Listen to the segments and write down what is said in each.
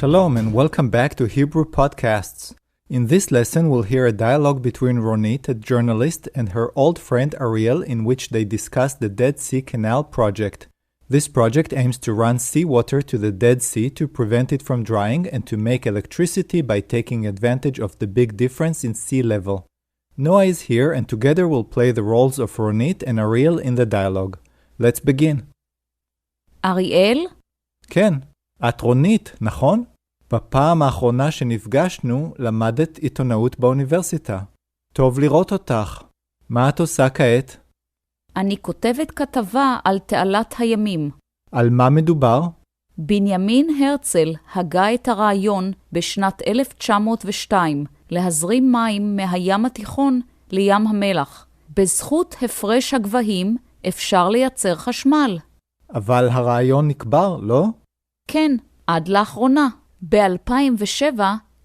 Shalom and welcome back to Hebrew Podcasts. In this lesson, we'll hear a dialogue between Ronit, a journalist, and her old friend Ariel, in which they discuss the Dead Sea Canal project. This project aims to run seawater to the Dead Sea to prevent it from drying and to make electricity by taking advantage of the big difference in sea level. Noah is here and together we'll play the roles of Ronit and Ariel in the dialogue. Let's begin. אריאל? כן, את רונית, נכון? בפעם האחרונה שנפגשנו למדת עיתונאות באוניברסיטה. טוב לראות אותך. מה את עושה כעת? אני כותבת כתבה על תעלת הימים. על מה מדובר? בנימין הרצל הגה את הרעיון בשנת 1902 להזרים מים מהים התיכון לים המלח. בזכות הפרש הגבהים אפשר לייצר חשמל. אבל הרעיון נקבר, לא? כן, עד לאחרונה. ב-2007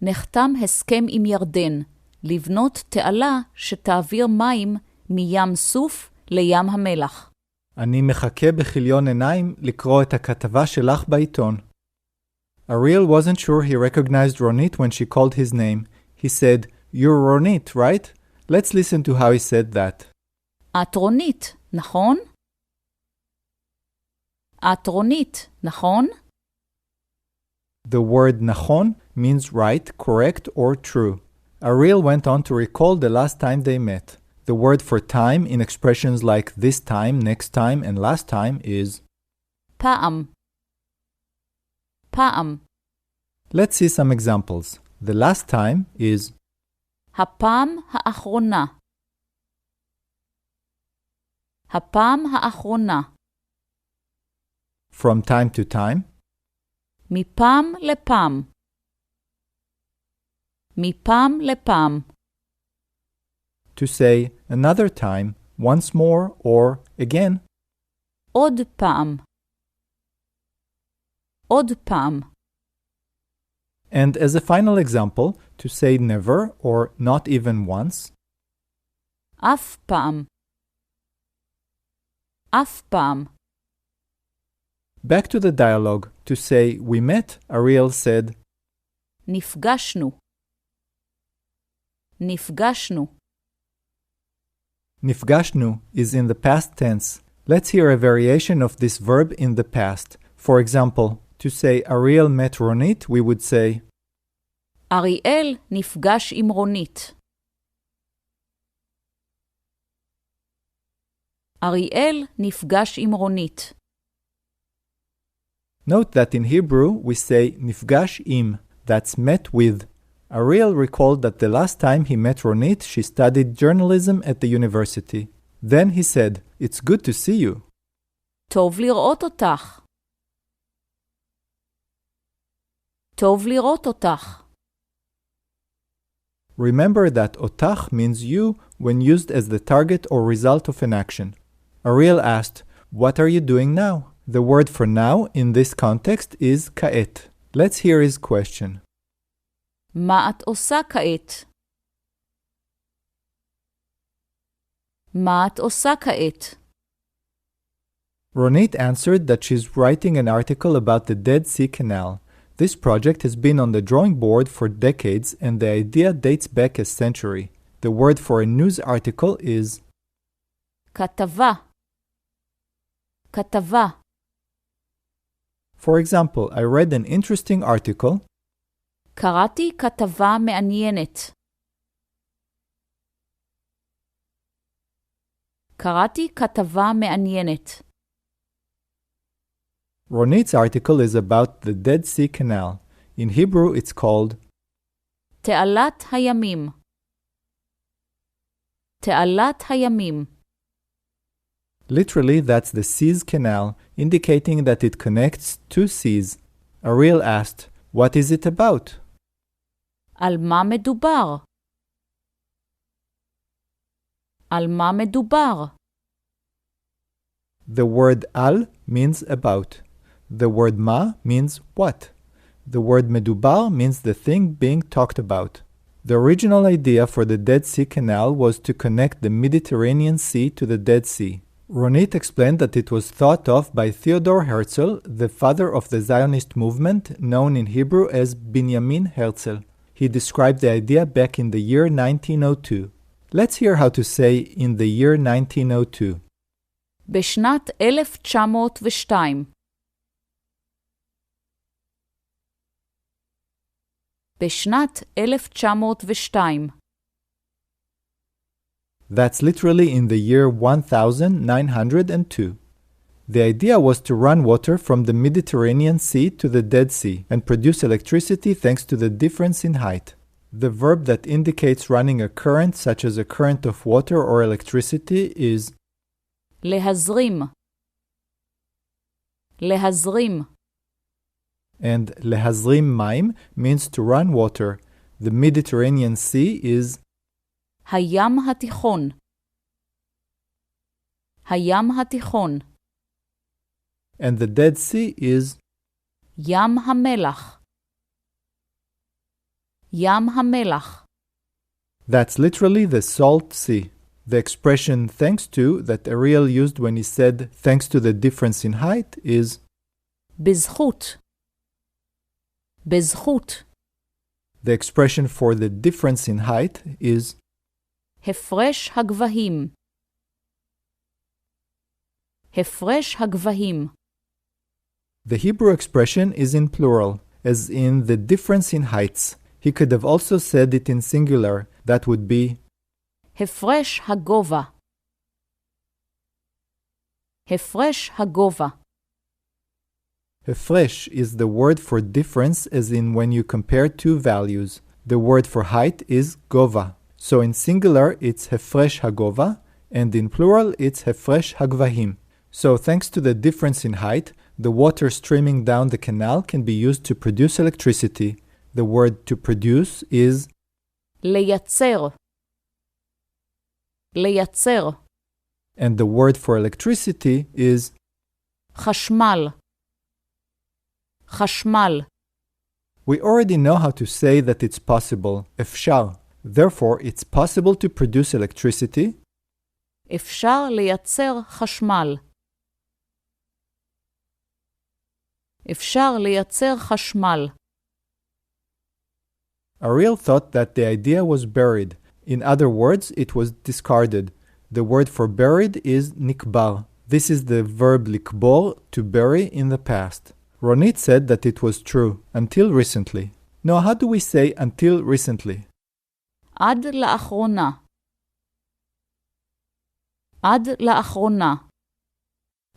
נחתם הסכם עם ירדן לבנות תעלה שתעביר מים מים סוף לים המלח. אני מחכה בכיליון עיניים לקרוא את הכתבה שלך בעיתון. Ariel wasn't sure he recognized Ronit when she called his name. He said, "You're Ronit, right?" Let's listen to how he said that. את רונית, נכון? את רונית, נכון? The word nachon means right, correct, or true. Ariel went on to recall the last time they met. The word for time in expressions like this time, next time, and last time is פעם. פעם. Let's see some examples. The last time is הפעם האחרונה. הפעם האחרונה. from time to time. מפעם לפעם. מפעם לפעם. To say another time, once more, or again. עוד פעם. עוד פעם. And as a final example, to say never or not even once. אף פעם. אף פעם. Back to the dialogue. To say we met, Ariel said, נפגשנו. נפגשנו. Nifgashnu is in the past tense. Let's hear a variation of this verb in the past. For example, to say Ariel met Ronit, we would say אריאל נפגש עם רונית. אריאל נפגש עם רונית. Note that in Hebrew we say nifgash im, that's met with. Ariel recalled that the last time he met Ronit, she studied journalism at the university. Then he said, "It's good to see you." טוב לראות אותך. טוב לראות אותך. Remember that otach means you when used as the target or result of an action. Ariel asked, "What are you doing now?" The word for now in this context is ka'et. Let's hear his question. מה את עושה כעת? מה את עושה כעת? Ronit answered that she's writing an article about the Dead Sea Canal. This project has been on the drawing board for decades and the idea dates back a century. The word for a news article is כתבה. כתבה. For example, I read an interesting article. קראתי כתבה מעניינת. קראתי כתבה מעניינת. Ronit's article is about the Dead Sea Canal. In Hebrew, it's called תעלת הימים. תעלת הימים. Literally, that's the Seas Canal, indicating that it connects two seas. Ariel asked, "What is it about?" על מה מדובר? על מה מדובר? The word al means about. The word ma means what. The word medubar means the thing being talked about. The original idea for the Dead Sea Canal was to connect the Mediterranean Sea to the Dead Sea. Ronit explained that it was thought of by Theodor Herzl, the father of the Zionist movement, known in Hebrew as Binyamin Herzl. He described the idea back in the year 1902. Let's hear how to say in the year 1902. בשנת 1902. בשנת 1902. That's literally in the year 1902. The idea was to run water from the Mediterranean Sea to the Dead Sea and produce electricity thanks to the difference in height. The verb that indicates running a current, such as a current of water or electricity, is להזרים. להזרים. And lehazrim mayim means to run water. The Mediterranean Sea is הים התיכון. הים התיכון. and the Dead Sea is ים המלח. ים המלח. That's literally the salt sea. The expression thanks to that Ariel used when he said thanks to the difference in height is בזכות. בזכות. The expression for the difference in height is הפרש הגבהים. הפרש הגבהים. The Hebrew expression is in plural, as in the difference in heights. He could have also said it in singular. That would be הפרש הגובה. הפרש הגובה. Hefresh is the word for difference, as in when you compare two values. The word for height is gova. So in singular it's hefresh hagova, and in plural it's hefresh hagvahim. So thanks to the difference in height, the water streaming down the canal can be used to produce electricity. The word to produce is לייצר. לייצר. and the word for electricity is חשמל. חשמל. We already know how to say that it's possible, אפשר. Therefore, it's possible to produce electricity. אפשר לייצר חשמל. אפשר לייצר חשמל. Ariel thought that the idea was buried. In other words, it was discarded. The word for buried is nikbar. This is the verb likbor, to bury, in the past. Ronit said that it was true, until recently. Now, how do we say until recently? עד לאחרונה. עד לאחרונה.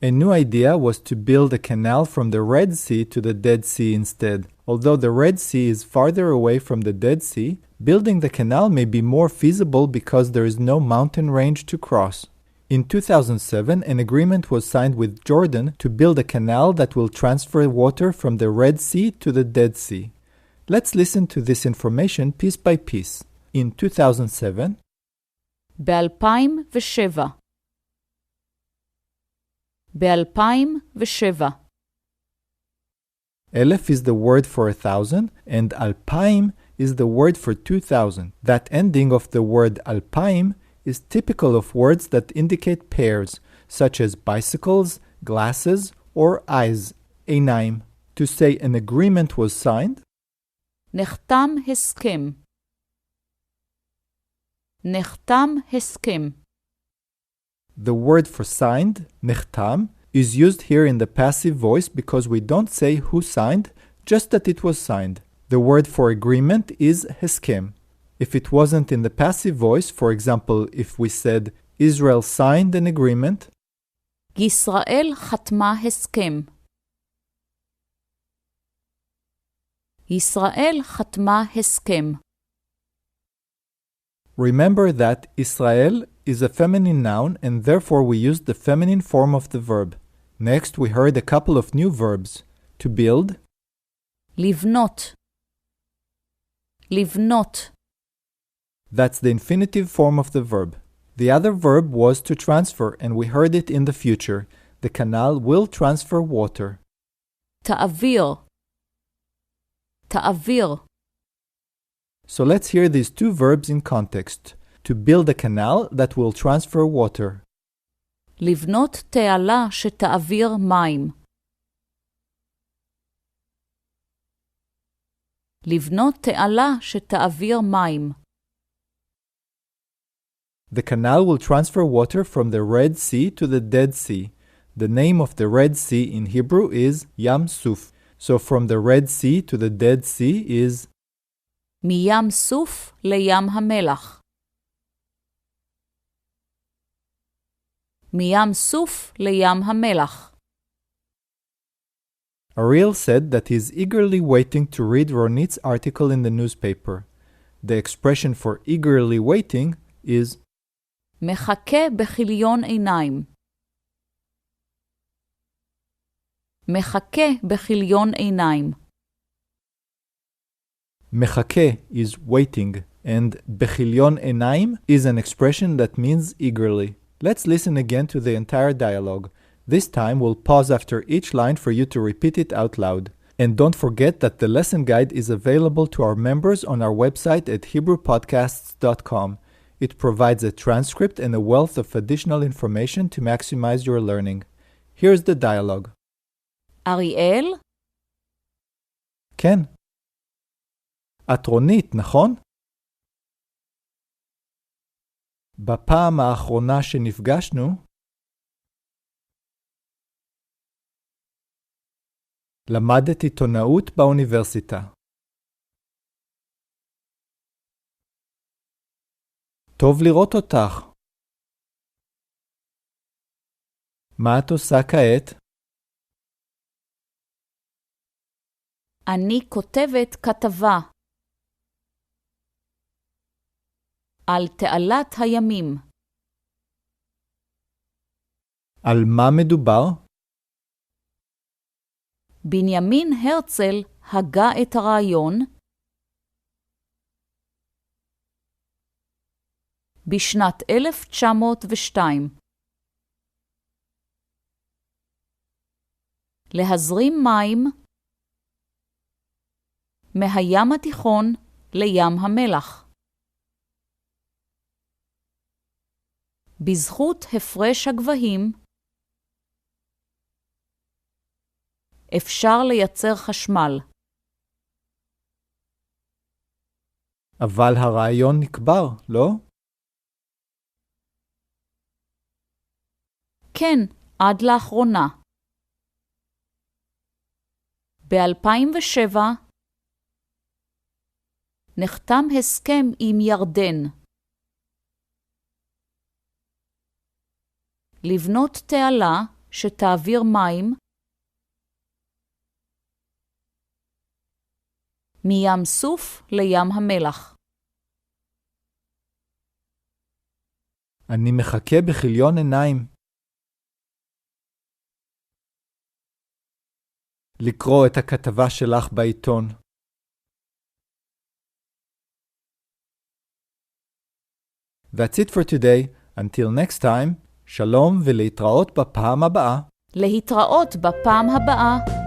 A new idea was to build a canal from the Red Sea to the Dead Sea instead. Although the Red Sea is farther away from the Dead Sea, building the canal may be more feasible because there is no mountain range to cross. In 2007, an agreement was signed with Jordan to build a canal that will transfer water from the Red Sea to the Dead Sea. Let's listen to this information piece by piece. In 2007, ב-2007. ב-2007. Elef is the word for 1,000 and alpaim is the word for 2,000. That ending of the word alpaim is typical of words that indicate pairs, such as bicycles, glasses, or eyes, einayim. To say an agreement was signed, נחתם הסכם. נחתם הסכם. the word for signed, nechtam, is used here in the passive voice because we don't say who signed, just that it was signed. The word for agreement is heskem. If it wasn't in the passive voice, for example, if we said Israel signed an agreement, ישראל חתמה הסכם. ישראל חתמה הסכם. remember that Israel is a feminine noun and therefore we use the feminine form of the verb. Next, we heard a couple of new verbs. To build, לבנות. לבנות. that's the infinitive form of the verb. The other verb was to transfer, and we heard it in the future. The canal will transfer water. תעביר. תעביר. So let's hear these two verbs in context. To build a canal that will transfer water. לבנות תעלה שתעביר מים. לבנות תעלה שתעביר מים. The canal will transfer water from the Red Sea to the Dead Sea. The name of the Red Sea in Hebrew is Yam Suf. So from the Red Sea to the Dead Sea is מים סוף לים המלח. מים סוף לים המלח. Ariel said that he's eagerly waiting to read Ronit's article in the newspaper. The expression for eagerly waiting is מחכה בכיליון עיניים. מחכה בכיליון עיניים. מחכה is waiting, and בכיליון עיניים is an expression that means eagerly. Let's listen again to the entire dialogue. This time we'll pause after each line for you to repeat it out loud. And don't forget that the lesson guide is available to our members on our website at HebrewPodcasts.com. It provides a transcript and a wealth of additional information to maximize your learning. Here's the dialogue. אריאל? כן. את רונית, נכון? בפעם האחרונה שנפגשנו, למדת עיתונאות באוניברסיטה. טוב לראות אותך. מה את עושה כעת? אני כותבת כתבה. על תעלת הימים. על מה מדובר? בנימין הרצל הגה את הרעיון בשנת 1902. להזרים מים מהים התיכון לים המלח. בזכות הפרש הגבהים אפשר לייצר חשמל. אבל הרעיון נקבר, לא? כן, עד לאחרונה. ב-2007 נחתם הסכם עם ירדן. לבנות תעלה שתעביר מים מים סוף לים המלח. אני מחכה בכיליון עיניים. לקרוא את הכתבה שלך בעיתון. That's it for today. Until next time, שלום ולהתראות בפעם הבאה. להתראות בפעם הבאה.